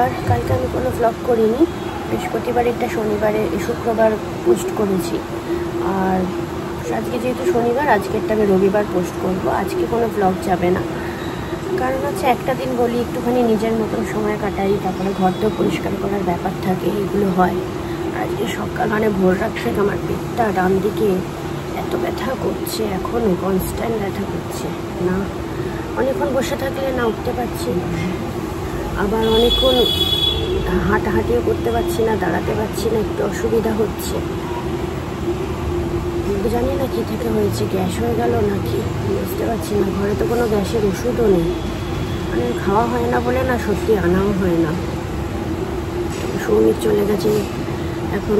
শুক্রবার, কালকে আমি কোনো ভ্লগ করিনি। বৃহস্পতিবারেরটা শনিবারে শুক্রবার পোস্ট করেছি, আর আজকে যেহেতু শনিবার আজকেরটা আমি রবিবার পোস্ট করব। আজকে কোনো ভ্লগ যাবে না, কারণ হচ্ছে একটা দিন বলি একটুখানি নিজের মতন সময় কাটাই, তারপরে ঘর তো পরিষ্কার করার ব্যাপার থাকে, এগুলো হয়। আর আজকে সকাল মানে ভোর রাত থেকে আমার পেটটা ডান দিকে এত ব্যথা করছে, এখনও কনস্ট্যান্ট ব্যথা করছে না। অনেকক্ষণ বসে থাকলে না উঠতে পারছি, আবার অনেকক্ষণ হাঁটাহাঁটিও করতে পারছি না, দাঁড়াতে পারছি না, একটু অসুবিধা হচ্ছে। জানি না কী থেকে হয়েছে, গ্যাস হয়ে গেল নাকি বুঝতে পারছি না। ঘরে তো কোনো গ্যাসের ওষুধও নেই, মানে খাওয়া হয় না বলে না, সত্যি আনাও হয় না। সৌমিক চলে গেছে এখন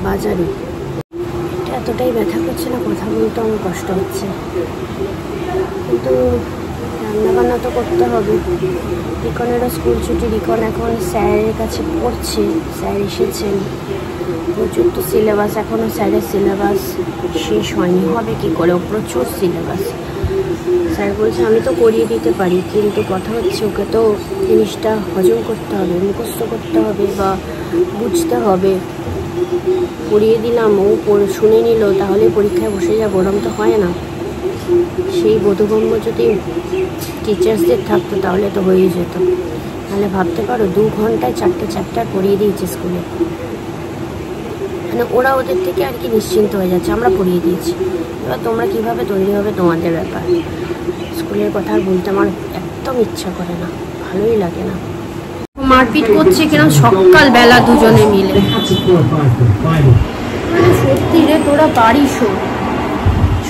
বাজারে। এতটাই ব্যথা করছে না, কথা বলতে আমার কষ্ট হচ্ছে, কিন্তু রান্নাবান্না তো করতে হবে। রিকনেরও স্কুল ছুটি, রিকন এখন স্যারের কাছে পড়ছে, স্যার এসেছেন। প্রচুর তো সিলেবাস, এখনও স্যারের সিলেবাস শেষ হয়নি, হবে কী করে, প্রচুর সিলেবাস। স্যার বলছে আমি তো করিয়ে দিতে পারি, কিন্তু কথা হচ্ছে ওকে তো জিনিসটা হজম করতে হবে, মুখস্থ করতে হবে বা বুঝতে হবে। পড়িয়ে দিলাম, ও শুনে নিল, তাহলে পরীক্ষায় বসে যাবো, ওরম তো হয় না। সেই বোধগম্য যদি টিচার্সদের থাকতো তাহলে তো হয়েই যেত। তাহলে ভাবতে পারো 2 ঘন্টায় 4টে চ্যাপ্টার পড়িয়ে দিয়েছে স্কুলে, মানে ওরা ওদের থেকে আর কি নিশ্চিন্ত হয়ে যাচ্ছে, আমরা পড়িয়ে দিয়েছি। এবার তোমরা কীভাবে তৈরি হবে তোমাদের ব্যাপার। স্কুলের কথা আর বলতে আমার একদম ইচ্ছা করে না, ভালোই লাগে না। মারপিট করছে কিরম সকালবেলা দুজনে মিলে, মানে সত্যি রে তোরা পারিস।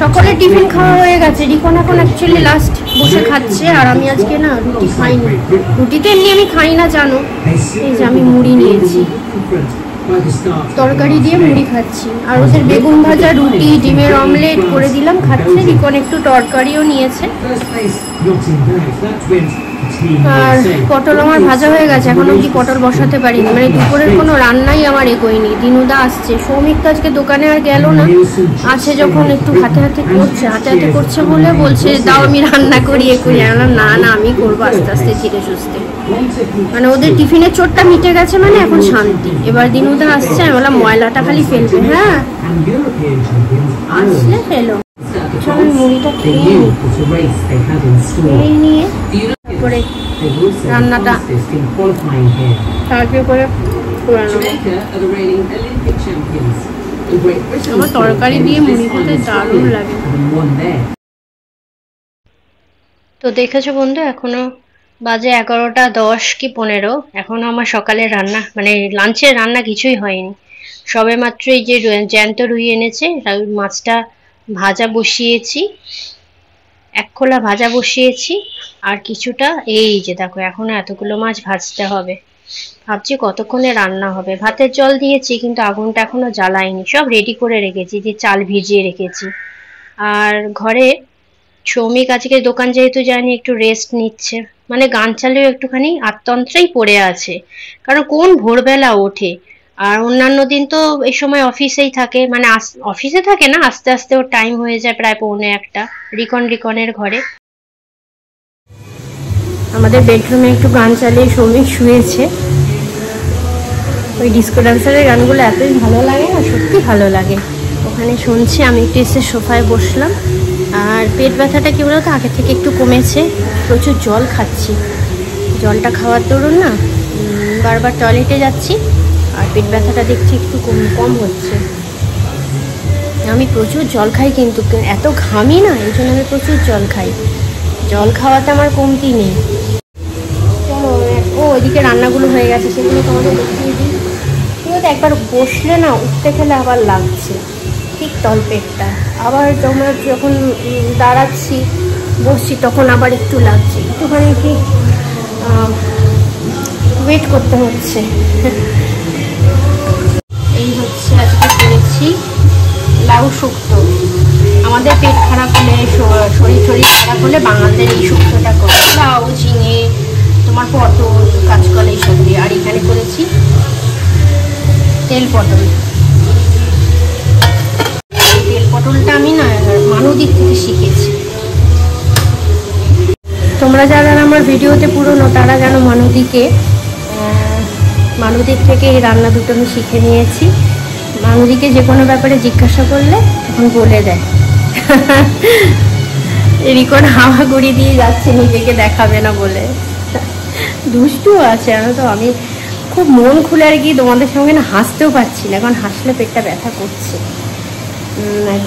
সকলের টিফিন খাওয়া হয়ে গেছে, রিকন এখন অ্যাকচুয়ালি লাস্ট বসে খাচ্ছে, আর আমি আজকে না রুটি খাইনি। রুটিতে এমনি আমি খাই না জানো, এই যে আমি মুড়ি নিয়েছি, তরকারি দিয়ে মুড়ি খাচ্ছি। আর ওদের বেগুন ভাজা, রুটি, ডিমের অমলেট করে দিলাম, খাচ্ছে। রিকন একটু তরকারিও নিয়েছে, আর পটল আমার ভাজা হয়ে গেছে, এখন অবধি পটল বসাতে পারিনি, মানে দুপুরের কোনো রান্নাই আমার এগোয়নি। দিনুদা আসছে, সৌমিক তো আজকে দোকানে আর গেল না, আছে যখন একটু হাতে হাতে করছে বলে বলছে দাও আমি রান্না করি এক্ষুনি। বললাম না না আমি করবো আস্তে আস্তে ধীরে সুস্থে, মানে ওদের টিফিনের চোটটা মিটে গেছে, মানে এখন শান্তি। এবার দিনুদা আসছে, আমি বললাম ময়লাটা খালি ফেলবে, হ্যাঁ আসলে ফেলো। আমি মুড়িটা খেয়ে নিয়ে তারপরে রান্নাটা সাহায্য করে আমার তরকারি দিয়ে মুড়ি খেতে দারুণ লাগে। তো দেখেছো বন্ধু, এখনো বাজে 11টা 10 কি 15, এখনো আমার সকালের রান্না মানে লাঞ্চের রান্না কিছুই হয়নি। সবে মাত্র এই যে জ্যান্ত রুই এনেছে, মাছটা ভাজা বসিয়েছি, 1 খোলা ভাজা বসিয়েছি, আর কিছুটা এই যে দেখো এখনো এতগুলো মাছ ভাজতে হবে। ভাবছি কতক্ষণে রান্না হবে। ভাতের জল দিয়েছি কিন্তু আগুনটা এখনো জ্বালাইনি, সব রেডি করে রেখেছি, যে চাল ভিজিয়ে রেখেছি। আর ঘরে সৌমিক আজকে দোকান যেহেতু যায়নি, একটু রেস্ট নিচ্ছে, মানে গান চালিয়েও একটুখানি আত্মন্ত্রেই পড়ে আছে, কারণ কোন ভোরবেলা ওঠে। আর অন্যান্য দিন তো এই সময় অফিসেই থাকে, মানে অফিসে থাকে না, আস্তে আস্তে ওর টাইম হয়ে যায় প্রায় 1:45। রিকনের ঘরে আমাদের বেডরুমে একটু গান চালিয়ে সৌমিক শুয়েছে। ওই ডিস্কো ডান্সারের গানগুলো এতই ভালো লাগে না, সত্যি ভালো লাগে। ওখানে শুনছি, আমি একটু এসে সোফায় বসলাম। আর পেট ব্যথাটা কী বলতো আগে থেকে একটু কমেছে, প্রচুর জল খাচ্ছি। জলটা খাওয়ার দরুন না বারবার টয়লেটে যাচ্ছি, আর পেট ব্যথাটা দেখছি একটু কম হচ্ছে। আমি প্রচুর জল খাই, কিন্তু এত ঘামি না, এই জন্য আমি প্রচুর জল খাই। জল খাওয়াতে আমার কমতি নেই। চলো ও ওইদিকে রান্নাগুলো হয়ে গেছে, সেগুলো তোমাদের দেখিয়ে দিই। ঠিক আছে, একবার বসলে না উঠতে খেলে আবার লাগছে ঠিক তলপেটটা, আবার তোমরা যখন দাঁড়াচ্ছি বসছি তখন আবার একটু লাগছে, একটুখানি কি ওয়েট করতে হচ্ছে। এই হচ্ছে আজকে করেছি লাউ শুক্তো। আমাদের পেট খারাপ হলে, শরীর খারাপ হলে বাঙালিদের এই শুক্তোটা করে, লাউ, ঝিঙে, তোমার পটল, কাঁচকলা এইসব দিয়ে। আর এখানে করেছি তেল পটল। তেল পটলটা আমি না মানুদির থেকে শিখেছি। তোমরা যারা আমার ভিডিওতে পুরনো তারা জানো মানুদিকে মানুদির থেকে এই রান্না দুটো আমি শিখে নিয়েছি। মানুদিকে যে কোনো ব্যাপারে জিজ্ঞাসা করলে এখন বলে দেয়। রিকন হাওয়াগুড়ি দিয়ে যাচ্ছে নিজেকে দেখাবে না বলে। দুষ্টু আছে জানো তো। আমি খুব মন খুলে আর কি তোমাদের সঙ্গে না হাসতেও পারছি না, এখন হাসলে পেটটা ব্যথা করছে।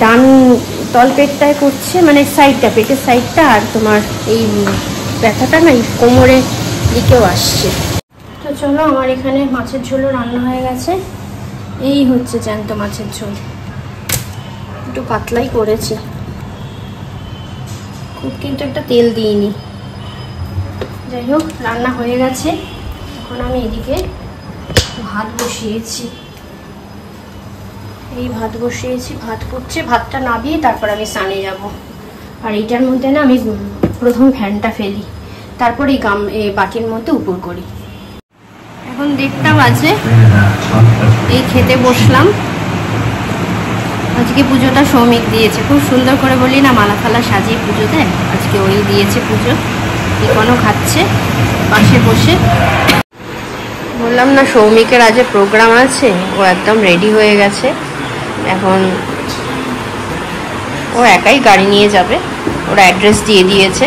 ডান তল পেটটায় করছে, মানে সাইডটা, পেটের সাইডটা, আর তোমার এই ব্যথাটা না এই কোমরের দিকেও আসছে। তো চলো, আমার এখানে মাছের ঝোলও রান্না হয়ে গেছে। এই হচ্ছে জ্যান্ত মাছের ঝোল, একটু পাতলাই করেছি, খুব কিন্তু একটা তেল দিইনি। যাই হোক, রান্না হয়ে গেছে। এখন আমি এদিকে ভাত বসিয়েছি। এই ভাত বসিয়েছি, ভাত করছে, ভাতটা নামিয়ে তারপর আমি স্নানে যাব। আর এইটার মধ্যে না আমি প্রথম ফ্যানটা ফেলি, তারপর এই বাটির মধ্যে উপর করি। এখন 1:30 বাজে, এই খেতে বসলাম। আজকে পুজোটা সৌমিক দিয়েছে, খুব সুন্দর করে বলি না, মালা ফালা সাজিয়ে পুজো দেয়, আজকে ওই দিয়েছে পুজো। ইকনও খাচ্ছে পাশে বসে। বললাম না সৌমিকের আজ প্রোগ্রাম আছে, ও একদম রেডি হয়ে গেছে। এখন ও একাই গাড়ি নিয়ে যাবে, ওরা অ্যাড্রেস দিয়ে দিয়েছে।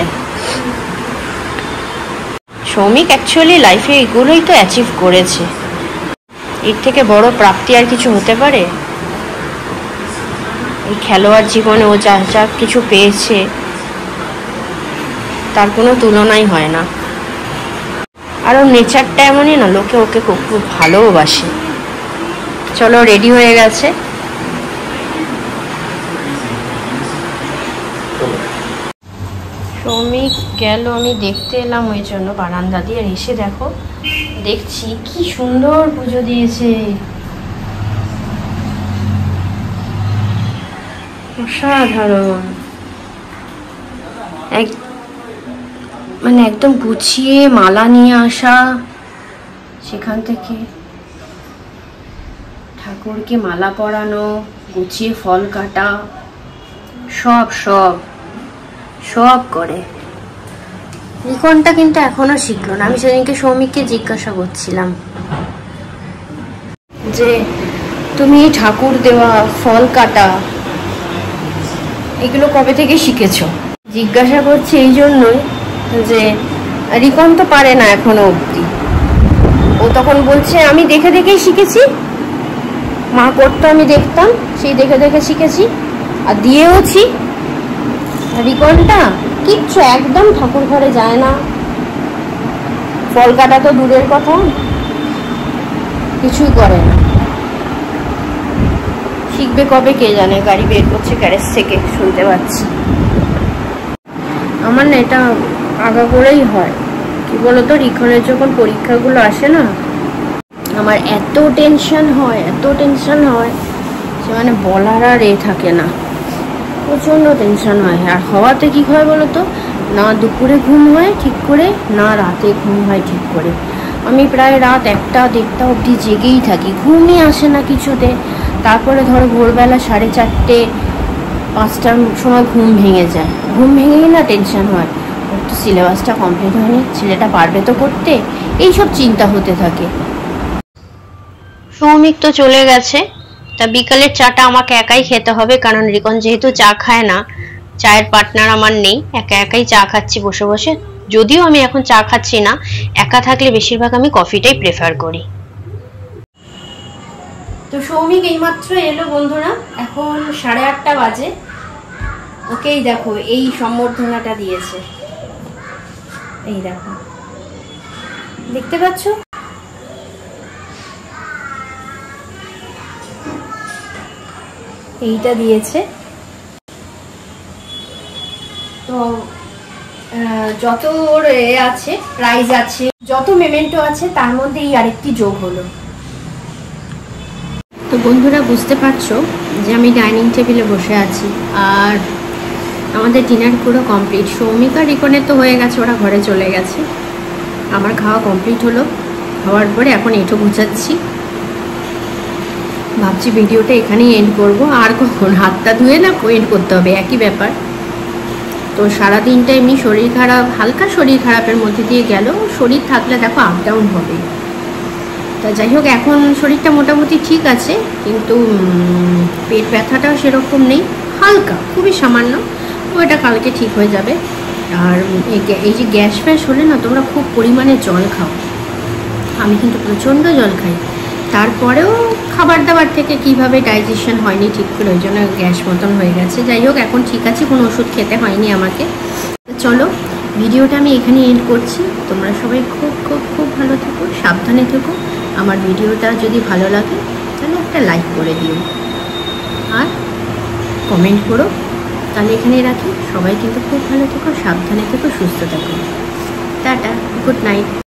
সৌমিক অ্যাকচুয়ালি লাইফে এগুলোই তো অ্যাচিভ করেছে, এর থেকে বড় প্রাপ্তি আর কিছু হতে পারে? এই খেলোয়াড় জীবনে ও যা যা কিছু পেয়েছে তার কোনো তুলনাই হয় না। আর ওর নেচারটা এমনই না, লোকে ওকে খুব ভালোবাসে। চলো, রেডি হয়ে গেছে। সৌমিক গেল, আমি দেখতে এলাম ওই জন্য বারান্দা দিয়ে। আর এসে দেখো, দেখছি কি সুন্দর পুজো দিয়েছে, অসাধারণ। মানে একদম গুছিয়ে মালা নিয়ে আসা, সেখান থেকে ঠাকুরকে মালা পরানো, গুছিয়ে ফল কাটা, সব সব সব করে। লিখনটা কিন্তু এখনো শিখলো না। আমি সেদিনকে সৌমিককে জিজ্ঞাসা করছিলাম যে তুমি ঠাকুর দেওয়া, ফল কাটা, এগুলো কবে থেকে শিখেছো? জিজ্ঞাসা করছি এই জন্যই যে রিকন তো পারে না এখনো অবধি। ও তখন বলছে আমি দেখে দেখেই শিখেছি, মা করতো আমি দেখতাম, সেই দেখে দেখে শিখেছি আর দিয়েওছি। রিকনটা কিচ্ছু, একদম ঠাকুর ঘরে যায় না, ফল কাটা তো দূরের কথা, কিছুই করে না। শিখবে কবে কে জানে। গাড়ি বের করছে গ্যারেজ থেকে, শুনতে পাচ্ছি। আমার না এটা আগা করেই হয়, কি বলতো, রিকনের যখন পরীক্ষাগুলো আসে না, আমার এত টেনশন হয়, এত টেনশন হয়, সে মানে বলার আর থাকে না, প্রচণ্ড টেনশন হয়। আর হওয়াতে কি হয় বলতো, না দুপুরে ঘুম হয় ঠিক করে, না রাতে ঘুম হয় ঠিক করে। আমি প্রায় রাত 1টা 1:30 অবধি জেগেই থাকি, ঘুমই আসে না কিছুতে। তারপরে ধরো ভোরবেলা 4:30 5টার সময় ঘুম ভেঙে যায়। ঘুম ভেঙেই না টেনশন হয়, তো সিলেবাসটা কমপ্লিট হয়নি, ছেলেটা পারবে তো করতে, এইসব চিন্তা হতে থাকে। সৌমিক তো চলে গেছে, তা বিকালের চাটা আমাকে একাই খেতে হবে, কারণ রিকন যেহেতু চা খায় না, চায়ের পার্টনার আমার নেই, একা একাই চা খাচ্ছি বসে বসে। যদিও আমি এখন চা খাচ্ছি না, একা থাকলে বেশিরভাগ আমি কফিটাই প্রেফার করি। তো সৌমিক এইমাত্র এলো বন্ধুরা, এখন 8:30 বাজে। ওকেই দেখো এই সম্বর্ধনাটা দিয়েছে, এই দেখো, দেখতে পাচ্ছ? এইটা দিয়েছে। তো যত ওর আছে, প্রাইজ আছে, যত মেমেন্টো আছে, তার মধ্যে এই আরেকটি যোগ হলো। তো বন্ধুরা বুঝতে পারছো যে আমি ডাইনিং টেবিলে বসে আছি, আর আমাদের ডিনার পুরো কমপ্লিট। সৌমিক আর রিকনের তো হয়ে গেছে, ওরা ঘরে চলে গেছে। আমার খাওয়া কমপ্লিট হলো, হওয়ার পরে এখন এঁটো গুছাচ্ছি। ভাবছি ভিডিওটা এখানেই এন্ড করবো, আর কখন হাতটা ধুয়ে না এন্ড করতে হবে, একই ব্যাপার। তো সারাদিনটা এমনি শরীর খারাপ, হালকা শরীর খারাপের মধ্যে দিয়ে গেল। শরীর থাকলে দেখো আপ ডাউন হবে, তা যাই হোক, এখন শরীরটা মোটামুটি ঠিক আছে, কিন্তু পেট ব্যথাটাও সেরকম নেই, হালকা, খুবই সামান্য। ওটা কালকে ঠিক হয়ে যাবে। আর এই যে গ্যাস ফ্যাস হলে না, তোমরা খুব পরিমাণে জল খাও। আমি কিন্তু প্রচণ্ড জল খাই, তারপরেও খাবার দাবার থেকে কিভাবে ডাইজেশন হয়নি ঠিক করে, ওই জন্য গ্যাস মতন হয়ে গেছে। যাই হোক, এখন ঠিক আছে, কোনো ওষুধ খেতে হয়নি আমাকে। চলো, ভিডিওটা আমি এখানে এন্ড করছি। তোমরা সবাই খুব খুব খুব ভালো থেকো, সাবধানে থেকো। আমার ভিডিওটা যদি ভালো লাগে তাহলে একটা লাইক করে দিও আর কমেন্ট করো। তাহলে এখানে রাখি। সবাই কিন্তু খুব ভালো থেকো, সাবধানে থেকো, সুস্থ থেকো। Tata, good night.